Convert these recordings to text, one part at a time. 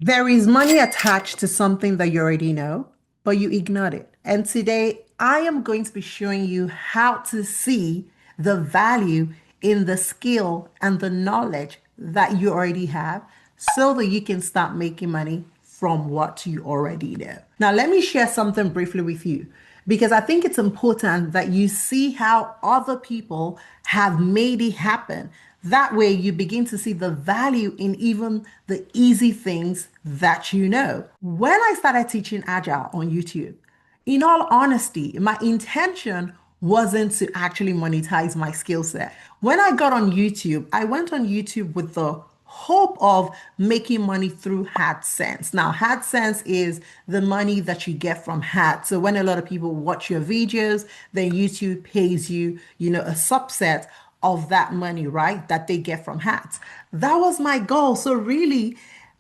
There is money attached to something that you already know, but you ignored it. And today I am going to be showing you how to see the value in the skill and the knowledge that you already have so that you can start making money from what you already know. Now, let me share something briefly with you because I think it's important that you see how other people have made it happen. That way, you begin to see the value in even the easy things that you know. When I started teaching Agile on YouTube, in all honesty, my intention wasn't to actually monetize my skill set. When I got on YouTube, I went on YouTube with the hope of making money through AdSense. Now, AdSense is the money that you get from ads. So when a lot of people watch your videos, then YouTube pays you, a subset of that money, right? That they get from ads. That was my goal. So really,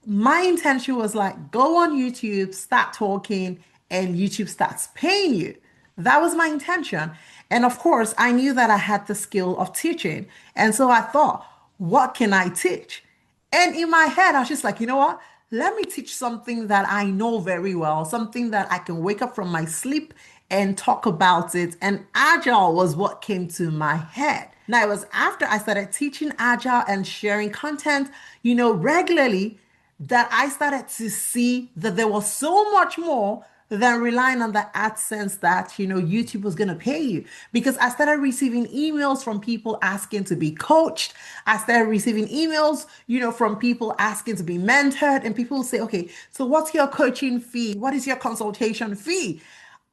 my intention was like, go on YouTube, start talking, and YouTube starts paying you. That was my intention. And of course, I knew that I had the skill of teaching. And so I thought, what can I teach? And in my head, I was just like, you know what? Let me teach something that I know very well, something that I can wake up from my sleep and talk about it. And Agile was what came to my head. Now, it was after I started teaching Agile and sharing content, regularly that I started to see that there was so much more than relying on the AdSense that, YouTube was going to pay you. Because I started receiving emails from people asking to be coached. I started receiving emails, from people asking to be mentored. And people say, okay, so what's your coaching fee? What is your consultation fee?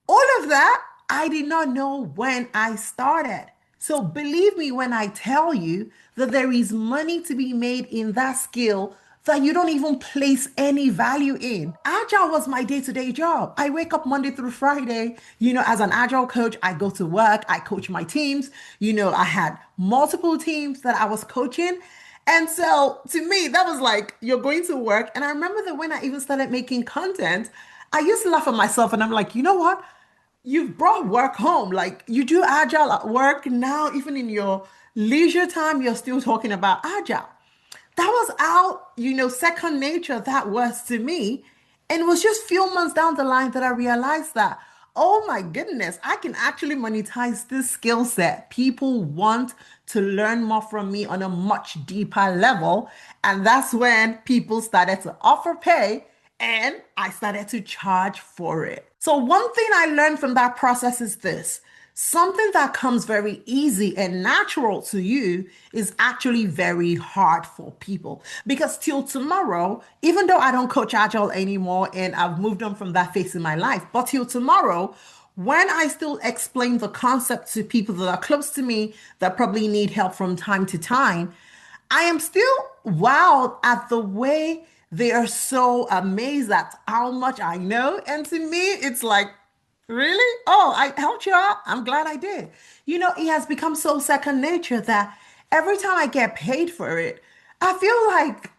All of that, I did not know when I started. So believe me when I tell you that there is money to be made in that skill that you don't even place any value in. Agile was my day-to-day job. I wake up Monday through Friday, as an agile coach, I go to work, I coach my teams. I had multiple teams that I was coaching. And so to me, that was like, you're going to work. And I remember that when I even started making content, I used to laugh at myself and I'm like, you know what? You've brought work home. Like you do agile at work now, even in your leisure time, you're still talking about agile. That was how, second nature that was to me. And it was just few months down the line that I realized that, oh my goodness, I can actually monetize this skill set. People want to learn more from me on a much deeper level. And that's when people started to offer pay and I started to charge for it. So, one thing I learned from that process is this: something that comes very easy and natural to you is actually very hard for people. Because till tomorrow, even though I don't coach Agile anymore and I've moved on from that phase in my life, but till tomorrow, when I still explain the concept to people that are close to me that probably need help from time to time, I am still wowed at the way they are so amazed at how much I know. And to me, it's like, really? Oh, I helped you out. I'm glad I did. It has become so second nature that every time I get paid for it, I feel like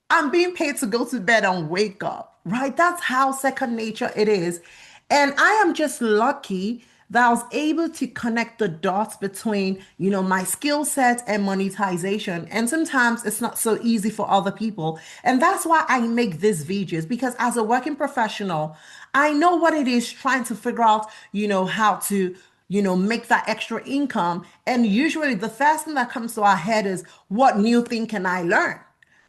I'm being paid to go to bed and wake up, right? That's how second nature it is. And I am just lucky that I was able to connect the dots between, my skill set and monetization. And sometimes it's not so easy for other people. And that's why I make these videos because as a working professional, I know what it is trying to figure out, how to make that extra income. And usually the first thing that comes to our head is, what new thing can I learn?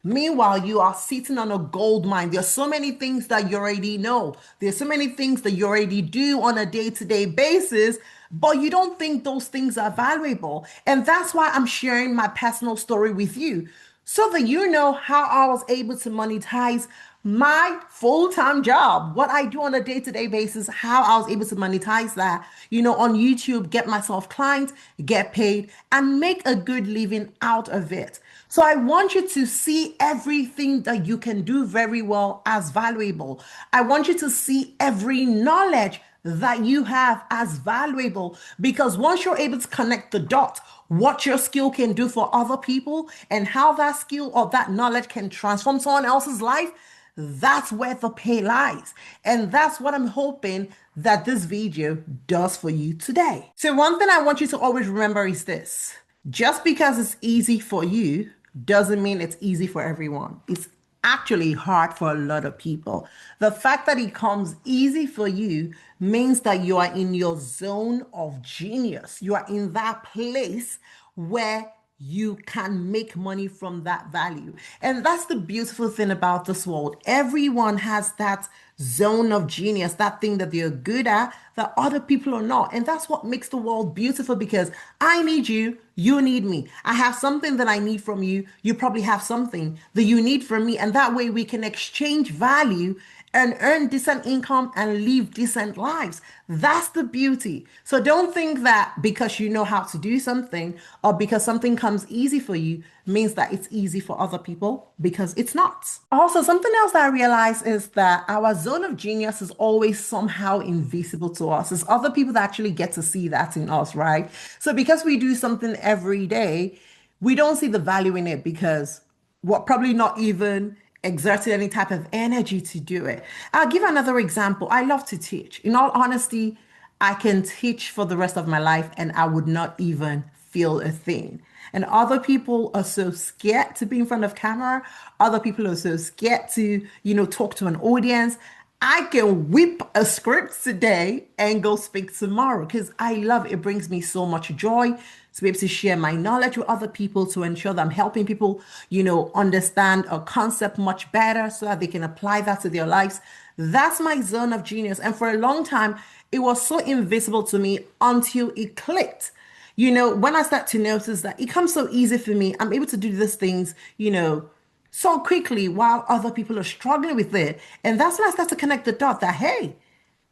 Meanwhile, you are sitting on a gold mine. There's so many things that you already know. There's so many things that you already do on a day-to-day basis, but you don't think those things are valuable. And that's why I'm sharing my personal story with you so that you know how I was able to monetize my full-time job, what I do on a day-to-day basis, how I was able to monetize that, on YouTube, get myself clients, get paid, and make a good living out of it. So I want you to see everything that you can do very well as valuable. I want you to see every knowledge that you have as valuable because once you're able to connect the dots, what your skill can do for other people and how that skill or that knowledge can transform someone else's life, that's where the pay lies. And that's what I'm hoping that this video does for you today. So one thing I want you to always remember is this: just because it's easy for you doesn't mean it's easy for everyone. It's actually hard for a lot of people. The fact that it comes easy for you means that you are in your zone of genius. You are in that place where you can make money from that value. And that's the beautiful thing about this world. Everyone has that zone of genius, that thing that they're good at that other people are not. And that's what makes the world beautiful because I need you, you need me. I have something that I need from you. You probably have something that you need from me. And that way we can exchange value and earn decent income and live decent lives. That's the beauty. So don't think that because you know how to do something or because something comes easy for you means that it's easy for other people because it's not. Also, something else that I realize is that our zone of genius is always somehow invisible to us. It's other people that actually get to see that in us, right? So because we do something every day, we don't see the value in it because what probably not even exerted any type of energy to do it. I'll give another example. I love to teach. In all honesty, I can teach for the rest of my life and I would not even feel a thing. And other people are so scared to be in front of camera. Other people are so scared to, talk to an audience. I can whip a script today and go speak tomorrow because I love it. It brings me so much joy to be able to share my knowledge with other people to ensure that I'm helping people, understand a concept much better so that they can apply that to their lives. That's my zone of genius. And for a long time, it was so invisible to me until it clicked. When I start to notice that it comes so easy for me, I'm able to do these things, so quickly while other people are struggling with it. And that's when I start to connect the dot that, hey,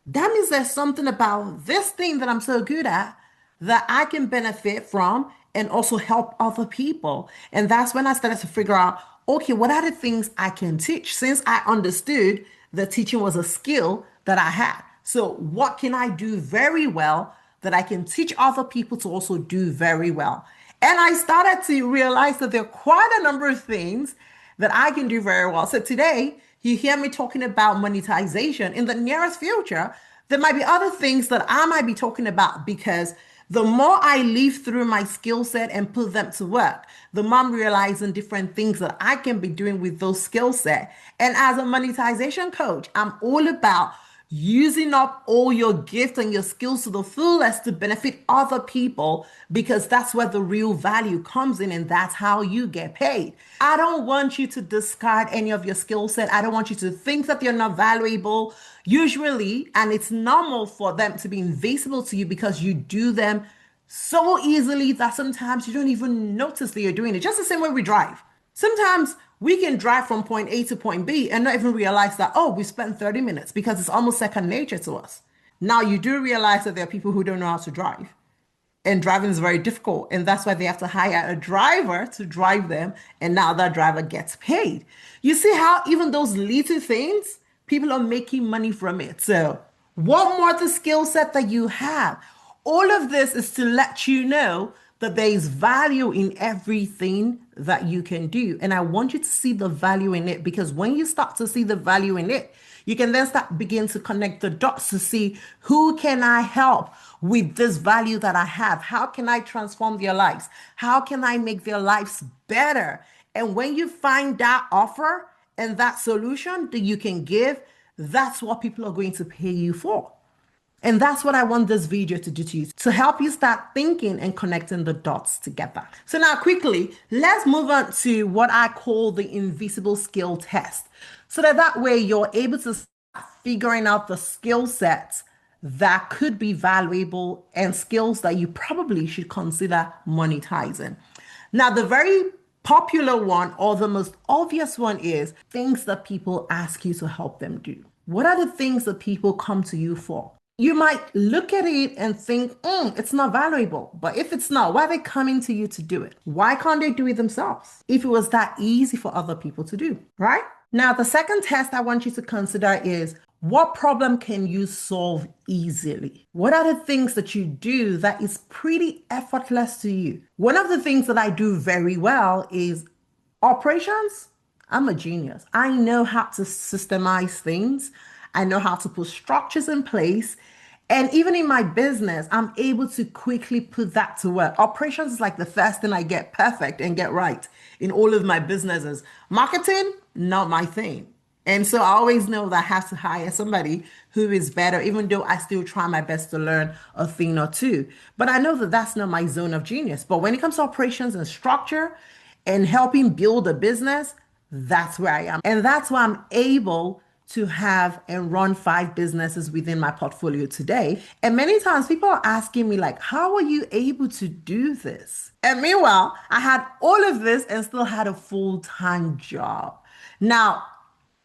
that means there's something about this thing that I'm so good at that I can benefit from and also help other people. And that's when I started to figure out, okay, what are the things I can teach since I understood that teaching was a skill that I had. So what can I do very well that I can teach other people to also do very well? And I started to realize that there are quite a number of things that I can do very well. So today, you hear me talking about monetization. In the nearest future, there might be other things that I might be talking about because the more I live through my skill set and put them to work, the more I'm realizing different things that I can be doing with those skill set. And as a monetization coach, I'm all about using up all your gifts and your skills to the fullest to benefit other people because that's where the real value comes in and that's how you get paid. I don't want you to discard any of your skill set. I don't want you to think that you're not valuable. Usually, and it's normal for them to be invisible to you because you do them so easily that sometimes you don't even notice that you're doing it. Just the same way we drive. Sometimes we can drive from point A to point B and not even realize that, oh, we spent 30 minutes because it's almost second nature to us. Now, you do realize that there are people who don't know how to drive and driving is very difficult. And that's why they have to hire a driver to drive them. And now that driver gets paid. You see how even those little things, people are making money from it. So, what more the skill set that you have? All of this is to let you know that there is value in everything that you can do. And I want you to see the value in it because when you start to see the value in it, you can then start begin to connect the dots to see who can I help with this value that I have? How can I transform their lives? How can I make their lives better? And when you find that offer and that solution that you can give, that's what people are going to pay you for. And that's what I want this video to do to you, to help you start thinking and connecting the dots together. So now quickly, let's move on to what I call the invisible skill test. So that way you're able to start figuring out the skill sets that could be valuable and skills that you probably should consider monetizing. Now, the very popular one or the most obvious one is things that people ask you to help them do. What are the things that people come to you for? You might look at it and think, it's not valuable. But if it's not, why are they coming to you to do it? Why can't they do it themselves if it was that easy for other people to do, right? Now, the second test I want you to consider is what problem can you solve easily? What are the things that you do that is pretty effortless to you? One of the things that I do very well is operations. I'm a genius. I know how to systemize things. I know how to put structures in place. And even in my business, I'm able to quickly put that to work. Operations is like the first thing I get perfect and get right in all of my businesses. Marketing, not my thing. And so I always know that I have to hire somebody who is better, even though I still try my best to learn a thing or two. But I know that that's not my zone of genius. But when it comes to operations and structure and helping build a business, that's where I am. And that's why I'm able to have and run 5 businesses within my portfolio today. And many times people are asking me, like, how are you able to do this? And meanwhile, I had all of this and still had a full-time job. Now,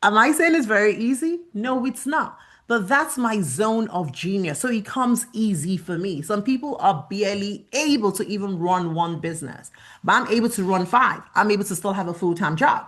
am I saying it's very easy? No, it's not. But that's my zone of genius. So it comes easy for me. Some people are barely able to even run one business, but I'm able to run 5. I'm able to still have a full-time job.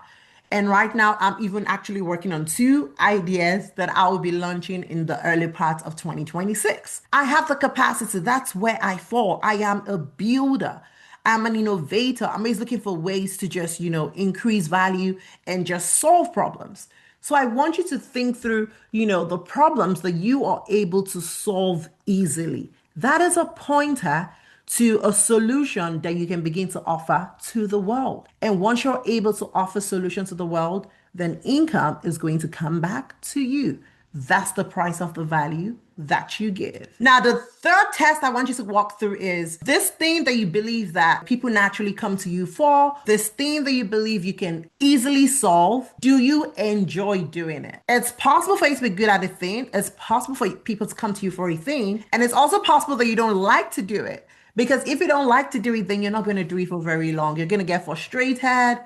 And right now, I'm even actually working on 2 ideas that I will be launching in the early part of 2026. I have the capacity. That's where I fall. I am a builder. I'm an innovator. I'm always looking for ways to just, increase value and just solve problems. So I want you to think through, the problems that you are able to solve easily. That is a pointer to a solution that you can begin to offer to the world. And once you're able to offer solutions to the world, then income is going to come back to you. That's the price of the value that you give. Now, the third test I want you to walk through is this thing that you believe that people naturally come to you for, this thing that you believe you can easily solve. Do you enjoy doing it? It's possible for you to be good at a thing. It's possible for people to come to you for a thing. And it's also possible that you don't like to do it. Because if you don't like to do it, then you're not going to do it for very long. You're going to get frustrated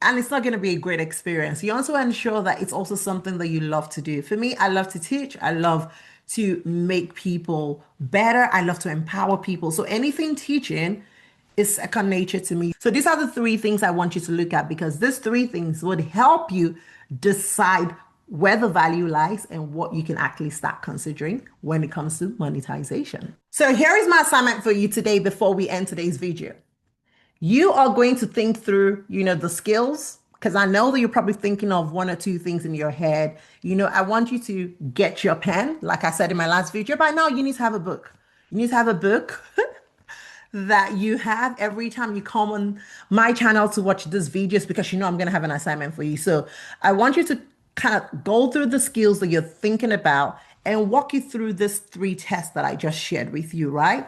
and it's not going to be a great experience. You also ensure that it's also something that you love to do. For me, I love to teach. I love to make people better. I love to empower people. So anything teaching is second nature to me. So these are the 3 things I want you to look at because these 3 things would help you decide where the value lies and what you can actually start considering when it comes to monetization. So here is my assignment for you today before we end today's video. You are going to think through, the skills, because I know that you're probably thinking of 1 or 2 things in your head. I want you to get your pen, like I said in my last video. By now, you need to have a book. You need to have a book that you have every time you come on my channel to watch this videos because I'm going to have an assignment for you. So I want you to kind of go through the skills that you're thinking about and walk you through this 3 tests that I just shared with you, right?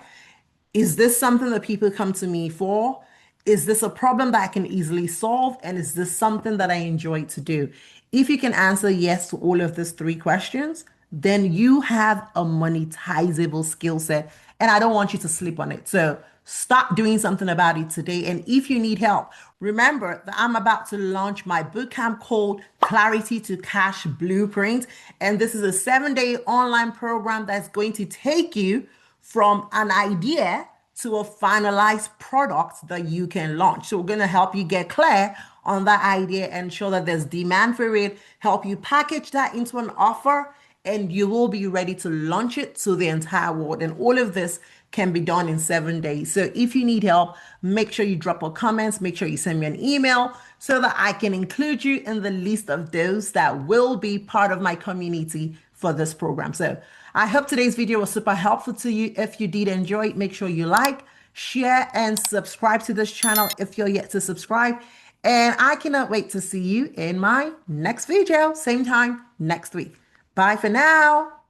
Is this something that people come to me for? Is this a problem that I can easily solve? And is this something that I enjoy to do? If you can answer yes to all of these 3 questions, then you have a monetizable skill set. And I don't want you to sleep on it. So start doing something about it today. And if you need help, remember that I'm about to launch my bootcamp called Clarity to Cash Blueprint. And this is a 7-day online program that's going to take you from an idea to a finalized product that you can launch. So we're going to help you get clear on that idea, ensure that there's demand for it, help you package that into an offer, and you will be ready to launch it to the entire world. And all of this can be done in 7 days. So if you need help, make sure you drop a comment, make sure you send me an email so that I can include you in the list of those that will be part of my community for this program. So I hope today's video was super helpful to you. If you did enjoy it, make sure you like, share, and subscribe to this channel if you're yet to subscribe. And I cannot wait to see you in my next video, same time next week. Bye for now.